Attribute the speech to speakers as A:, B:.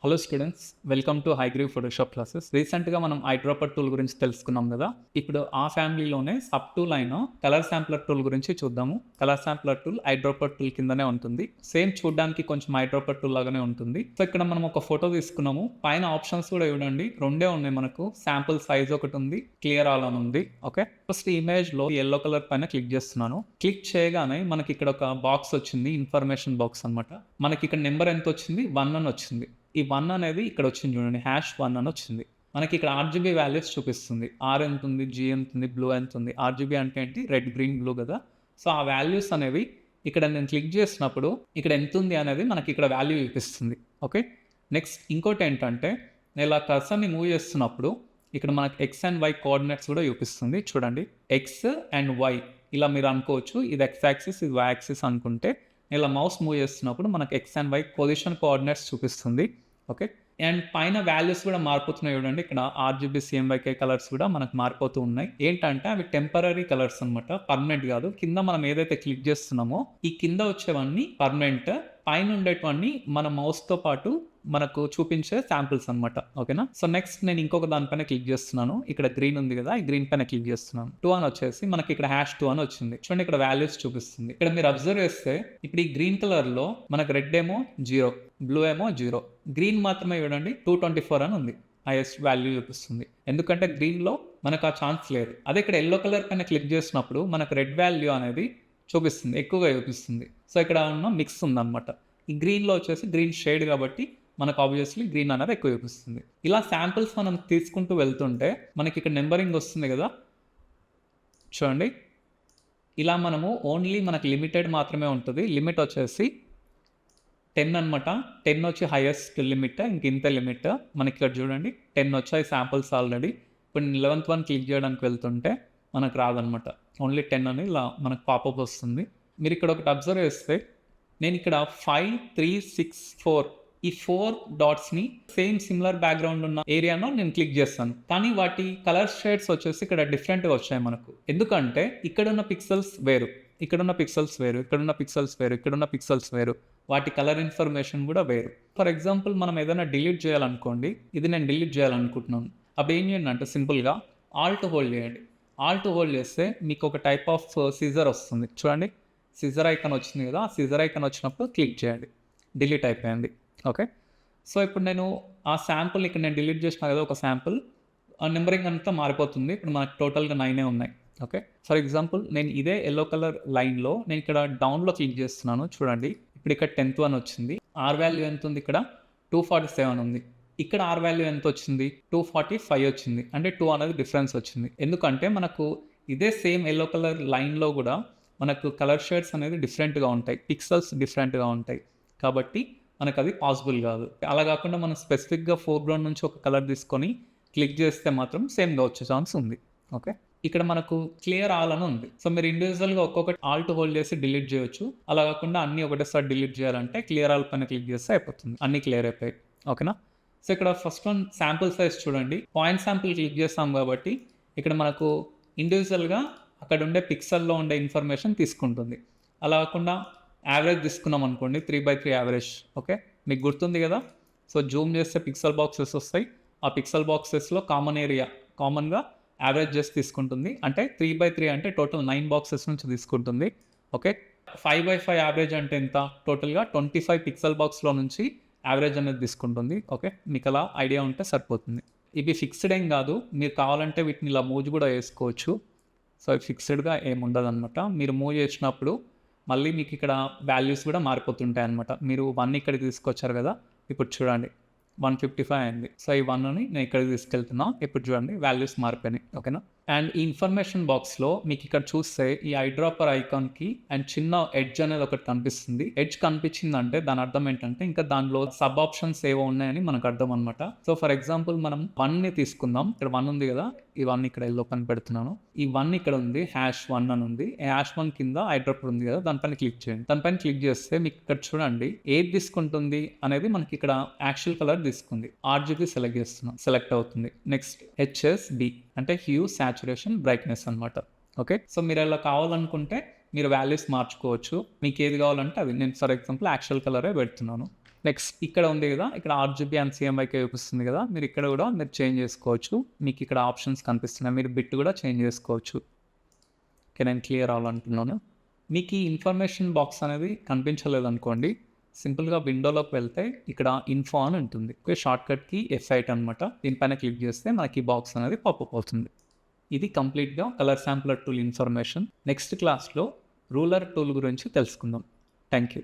A: Hello students, welcome to Hayagreev Photoshop classes. రీసెంట్గా మనం ఐడ్రాపర్ tool గురించి తెలుసుకున్నాం కదా. ఇప్పుడు ఆ ఫ్యామిలీలోనే సబ్ టూల్ అయిన కలర్ శాంప్లర్ టూల్ గురించి చూద్దాము. కలర్ శాంప్లర్ టూల్ ఐడ్రాపర్ టూల్ కిందనే ఉంటుంది. సేమ్ చూడడానికి కొంచెం ఐడ్రాపర్ టూల్ లాగానే ఉంటుంది. సో ఇక్కడ మనం ఒక ఫోటో తీసుకున్నాము. పైన ఆప్షన్స్ కూడా చూడండి, రెండే ఉన్నాయి మనకు. శాంపుల్ సైజ్ ఒకటి ఉంది, క్లియర్ ఆల్ అని ఉంది. ఓకే, ఫస్ట్ ఇమేజ్ లో ఎల్లో కలర్ పైన క్లిక్ చేస్తున్నాను. క్లిక్ చేయగానే మనకి ఇక్కడ ఒక బాక్స్ వచ్చింది, ఇన్ఫర్మేషన్ బాక్స్ అనమాట. మనకి ఇక్కడ నెంబర్ ఎంత వచ్చింది? 1 అని వచ్చింది. ఈ 1 అనేది ఇక్కడ వచ్చింది చూడండి, #1 అని వచ్చింది. మనకి ఇక్కడ ఆర్జీబీ వాల్యూస్ చూపిస్తుంది. ఆర్ ఎంత ఉంది, జీ ఎంత ఉంది, బ్లూ ఎంత ఉంది. ఆర్జీబీ అంటే ఏంటి? రెడ్, గ్రీన్, బ్లూ కదా. సో ఆ వాల్యూస్ అనేవి ఇక్కడ నేను క్లిక్ చేసినప్పుడు ఇక్కడ ఎంత ఉంది అనేది మనకి ఇక్కడ వాల్యూ చూపిస్తుంది. ఓకే, నెక్స్ట్ ఇంకోటి ఏంటంటే, నేను ఇలా కర్సర్ని మూవ్ చేస్తున్నప్పుడు ఇక్కడ మనకి ఎక్స్ అండ్ వై కోఆర్డినేట్స్ కూడా చూపిస్తుంది. చూడండి, ఎక్స్ అండ్ వై ఇలా మీరు అనుకోవచ్చు. ఇది ఎక్స్ యాక్సిస్, ఇది వై యాక్సిస్ అనుకుంటే ఇలా మౌస్ మూవ్ చేస్తున్నప్పుడు మనకు X and Y position coordinates చూపిస్తుంది. ఓకే, అండ్ పైన వాల్యూస్ కూడా మారిపోతున్నాయి చూడండి. ఇక్కడ ఆర్జీబీ, సిఎంవైకే కలర్స్ కూడా మనకు మారిపోతూ ఉన్నాయి. ఏంటంటే అవి టెంపరీ కలర్స్ అనమాట, పర్మనెంట్ కాదు. కింద మనం ఏదైతే క్లిక్ చేస్తున్నామో ఈ కింద వచ్చేవన్నీ పర్మనెంట్, పైన ఉండేటివన్నీ మన మౌస్తో పాటు మనకు చూపించే శాంపిల్స్ అనమాట. ఓకేనా. సో నెక్స్ట్ నేను ఇంకొక దానిపైన క్లిక్ చేస్తున్నాను. ఇక్కడ గ్రీన్ ఉంది కదా, ఈ గ్రీన్ పైన క్లిక్ చేస్తున్నాను. 2 అని వచ్చేసి మనకి ఇక్కడ #2 అని వచ్చింది. చూడండి, ఇక్కడ వాల్యూస్ చూపిస్తుంది. ఇక్కడ మీరు అబ్జర్వ్ చేస్తే ఇప్పుడు ఈ గ్రీన్ కలర్ లో మనకు రెడ్ ఏమో 0, బ్లూ ఏమో 0, గ్రీన్ మాత్రమే చూడండి 224 అని ఉంది. హైయెస్ట్ వాల్యూ చూపిస్తుంది. ఎందుకంటే గ్రీన్ లో మనకు ఆ ఛాన్స్ లేదు. అదే ఇక్కడ ఎల్లో కలర్ పైన క్లిక్ చేసినప్పుడు మనకు రెడ్ వాల్యూ అనేది చూపిస్తుంది, ఎక్కువగా చూపిస్తుంది. సో ఇక్కడ ఉన్న మిక్స్ ఉందన్నమాట. ఈ గ్రీన్లో వచ్చేసి గ్రీన్ షేడ్ కాబట్టి మనకు ఆబ్వియస్లీ గ్రీన్ అనేది ఎక్కువ చూపిస్తుంది. ఇలా శాంపిల్స్ మనం తీసుకుంటూ వెళ్తుంటే మనకి ఇక్కడ నెంబరింగ్ వస్తుంది కదా. చూడండి, ఇలా మనము ఓన్లీ మనకి లిమిటెడ్ మాత్రమే ఉంటుంది. లిమిట్ వచ్చేసి 10 అనమాట. 10 వచ్చి హైయెస్ట్ లిమిట్, ఇంక ఇంత లిమిట్. మనకి ఇక్కడ చూడండి 10 వచ్చాయి శాంపిల్స్ ఆల్రెడీ. ఇప్పుడు 11th వన్ క్లిక్ చేయడానికి వెళ్తుంటే మనకు రాదనమాట. ఓన్లీ 10 అని ఇలా మనకు పాపప్ వస్తుంది. మీరు ఇక్కడ ఒకటి అబ్జర్వ్ చేస్తే నేను ఇక్కడ 5, 3, 6, 4 ఈ 4 డాట్స్ని సేమ్ సిమిలర్ బ్యాక్గ్రౌండ్ ఉన్న ఏరియాలో నేను క్లిక్ చేస్తాను. కానీ వాటి కలర్ షేడ్స్ వచ్చేసి ఇక్కడ డిఫరెంట్గా వచ్చాయి మనకు. ఎందుకంటే ఇక్కడున్న పిక్సెల్స్ వేరు, ఇక్కడున్న పిక్సెల్స్ వేరు, ఇక్కడున్న పిక్సెల్స్ వేరు, ఇక్కడున్న పిక్సెల్స్ వేరు, వాటి కలర్ ఇన్ఫర్మేషన్ కూడా వేరు. ఫర్ ఎగ్జాంపుల్ మనం ఏదైనా డిలీట్ చేయాలనుకోండి, ఇది నేను డిలీట్ చేయాలనుకుంటున్నాను. అప్పుడు ఏం చేయండి అంటే సింపుల్గా ఆల్ట్ హోల్డ్ చేయండి. ఆల్ట్ హోల్డ్ చేస్తే మీకు ఒక టైప్ ఆఫ్ సిజర్ వస్తుంది. చూడండి, సిజర్ ఐకాన్ వచ్చింది కదా. ఆ సిజర్ ఐకాన్ వచ్చినప్పుడు క్లిక్ చేయండి, డిలీట్ అయిపోయింది. ఓకే, సో ఇప్పుడు నేను ఆ శాంపుల్ ఇక్కడ నేను డిలీట్ చేసిన కదా ఒక శాంపుల్, ఆ నెంబరింగ్ అంతా మారిపోతుంది. ఇప్పుడు మనకు టోటల్గా 9 ఉన్నాయి. ఓకే, ఫర్ ఎగ్జాంపుల్ నేను ఇదే ఎల్లో కలర్ లైన్లో నేను ఇక్కడ డౌన్లో క్లిక్ చేస్తున్నాను. చూడండి, ఇప్పుడు ఇక్కడ 10th వన్ వచ్చింది. ఆర్ వాల్యూ ఎంత ఉంది? ఇక్కడ 247 ఉంది. ఇక్కడ ఆర్ వాల్యూ ఎంత వచ్చింది? 245 వచ్చింది. అంటే 2 అనేది డిఫరెన్స్ వచ్చింది. ఎందుకంటే మనకు ఇదే సేమ్ ఎల్లో కలర్ లైన్లో కూడా మనకు కలర్ షేడ్స్ అనేది డిఫరెంట్గా ఉంటాయి, పిక్సెల్స్ డిఫరెంట్గా ఉంటాయి. కాబట్టి మనకు అది పాసిబుల్ కాదు. అలా కాకుండా మనం స్పెసిఫిక్గా ఫోర్గ్రౌండ్ నుంచి ఒక కలర్ తీసుకొని క్లిక్ చేస్తే మాత్రం సేమ్గా వచ్చే ఛాన్స్ ఉంది. ఓకే, ఇక్కడ మనకు క్లియర్ ఆల్ అని ఉంది. సో మీరు ఇండివిజువల్గా ఒక్కొక్కటి ఆల్ట్ హోల్డ్ చేసి డిలీట్ చేయొచ్చు. అలా కాకుండా అన్ని ఒకటేసారి డిలీట్ చేయాలంటే క్లియర్ ఆల్ పైన క్లిక్ చేస్తే అయిపోతుంది, అన్ని క్లియర్ అయిపోయాయి. ఓకేనా. సో ఇక్కడ ఫస్ట్ వన్ శాంపుల్ సైజ్ చూడండి. పాయింట్ శాంపుల్ క్లిక్ చేస్తాం కాబట్టి ఇక్కడ మనకు ఇండివిజువల్గా అక్కడ ఉండే పిక్సెల్లో ఉండే ఇన్ఫర్మేషన్ తీసుకుంటుంది. అలా కాకుండా యావరేజ్ తీసుకున్నాం అనుకోండి, 3/3 యావరేజ్. ఓకే, మీకు గుర్తుంది కదా. సో జూమ్ చేస్తే పిక్సెల్ బాక్సెస్ వస్తాయి. ఆ పిక్సెల్ బాక్సెస్లో కామన్ ఏరియా కామన్గా యావరేజ్ చేసి తీసుకుంటుంది. అంటే 3/3 అంటే టోటల్ 9 బాక్సెస్ నుంచి తీసుకుంటుంది. ఓకే, 5/5 యావరేజ్ అంటే ఎంత? టోటల్గా 25 పిక్సెల్ బాక్స్లో నుంచి యావరేజ్ అనేది తీసుకుంటుంది. ఓకే, మీకు అలా ఐడియా ఉంటే సరిపోతుంది. ఇవి ఫిక్స్డ్ ఏం కాదు, మీరు కావాలంటే వీటిని ఇలా మూవ్ కూడా చేసుకోవచ్చు. సో ఫిక్స్డ్గా ఏముండదు అనమాట. మీరు మూవ్ చేసినప్పుడు మళ్ళీ మీకు ఇక్కడ వాల్యూస్ కూడా మారిపోతుంటాయి అనమాట. మీరు 1 ఇక్కడికి తీసుకొచ్చారు కదా, ఇప్పుడు చూడండి 155 అయింది. సో ఈ 1ని నేను ఇక్కడికి తీసుకెళ్తున్నా. ఇప్పుడు చూడండి వాల్యూస్ మారిపోయినాయి. ఓకేనా. అండ్ ఈ ఇన్ఫర్మేషన్ బాక్స్లో మీకు ఇక్కడ చూస్తే ఈ ఐడ్రాపర్ ఐకాన్కి అండ్ చిన్న ఎడ్జ్ అనేది ఒకటి కనిపిస్తుంది. ఎడ్జ్ కనిపించిందంటే దాని అర్థం ఏంటంటే ఇంకా దానిలో సబ్ ఆప్షన్స్ ఏవో ఉన్నాయని మనకు అర్థం అనమాట. సో ఫర్ ఎగ్జాంపుల్ మనం 1ని తీసుకుందాం. ఇక్కడ 1 ఉంది కదా, ఈ 1 ఇక్కడ ఎల్లో పని పెడుతున్నాను. ఈ 1 ఇక్కడ ఉంది, #1 అని ఉంది. #1 కింద ఐడ్రాపర్ ఉంది కదా, దానిపైన క్లిక్ చేయండి. దానిపైన క్లిక్ చేస్తే మీకు ఇక్కడ చూడండి ఏది తీసుకుంటుంది అనేది మనకి ఇక్కడ యాక్చువల్ కలర్ తీసుకుంది. ఆర్జీబీ సెలెక్ట్ చేస్తున్నాం, సెలెక్ట్ అవుతుంది. నెక్స్ట్ HSB అంటే హ్యూ, సాచురేషన్, బ్రైట్నెస్ అనమాట. ఓకే, సో మీరు ఇలా కావాలనుకుంటే మీరు వాల్యూస్ మార్చుకోవచ్చు. మీకు ఏది కావాలంటే అది. నేను ఫర్ ఎగ్జాంపుల్ యాక్చువల్ కలరే పెడుతున్నాను. నెక్స్ట్ ఇక్కడ ఉంది కదా, ఇక్కడ ఆర్జీబీ అండ్ సిఎంఐకే చూపిస్తుంది కదా, మీరు ఇక్కడ కూడా మీరు చేంజ్ చేసుకోవచ్చు. మీకు ఇక్కడ ఆప్షన్స్ కనిపిస్తున్నాయి, మీరు బిట్ కూడా చేంజ్ చేసుకోవచ్చు. ఓకే, నేను క్లియర్ అవ్వాలంటున్నాను. మీకు ఈ ఇన్ఫర్మేషన్ బాక్స్ అనేది కనిపించలేదు అనుకోండి, సింపుల్గా విండోలోకి వెళ్తే ఇక్కడ ఇన్ఫో అని ఉంటుంది. ఓకే, షార్ట్కట్కి F8 అనమాట. దీనిపైన క్లిక్ చేస్తే మనకి ఈ బాక్స్ అనేది పాపప్ అవుతుంది. ఇది కంప్లీట్గా colour sampler tool information. Next క్లాస్లో రూలర్ టూల్ గురించి తెలుసుకుందాం. Thank you.